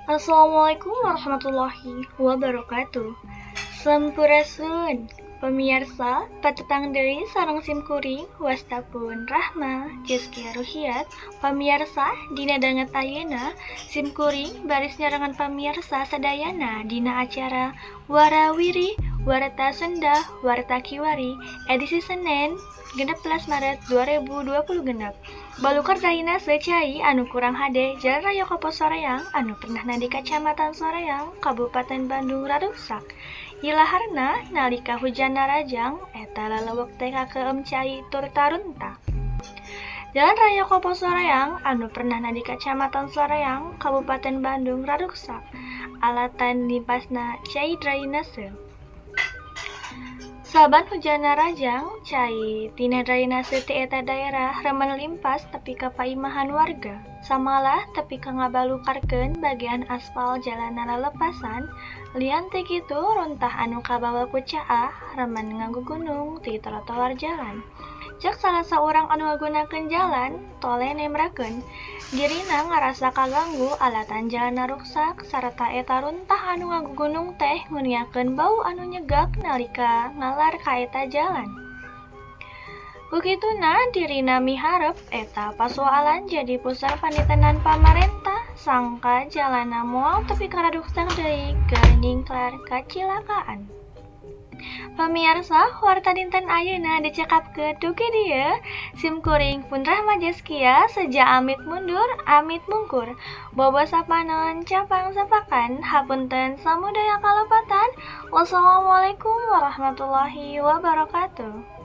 Assalamualaikum warahmatullahi wabarakatuh. Sampurasun, pemirsa, patutang deui sareng simkuring wastapun rahma Zaskia Ruhiat. Pamirsa dina danget ayeuna simkuring baris nyarengan pamirsa sadayana dina acara Warawiri Warta Sunda Warta Kiwari edisi Senin 16 Maret 2020 genep. Balukar daina secai anu kurang hade Jalan Raya Kopo Soreang anu pernah di Kacamatan Soreang, Kabupaten Bandung raruksak. Ilaharna nalika hujan narajang eta lalewek teh kakeum cai tur tarunta. Jalan Raya Kopo Soreang anu pernah di Kacamatan Soreang, Kabupaten Bandung raruksak. Alatan limpasna cai drainase. Saban hujan narajang, cai tina drainase ti eta daerah remen limpas tepi ka paimahan warga. Samalah tepi ka ngabalukarkeun bagian aspal jalanan lelepasan, lian teh kitu runtah anu kabawa ku caah remen nganggo gunung ti trotoar jalan. Cek salah saurang anu ngagunakeun jalan, tole nemrakeun, dirina ngarasa kaganggu alatan jalan ruksak sarta eta runtah anu nganggo gunung teh nguniakeun bau anu nyegak nalika ngalar ka eta jalan. Bukituna dirina miharep eta pasoalan jadi pusar panitenan pamarentah sangka jalana moal tepi karaduksak deui geuning kelar kacilakaan. Pamirsa, warta dinten ayeuna dicekapkeun dugi dieu simkuring pun Rahma Zaskia seja amit mundur amit mungkur. Bobo sapanon capang sapakan hapunten samudaya kalepatan. Wassalamualaikum warahmatullahi wabarakatuh.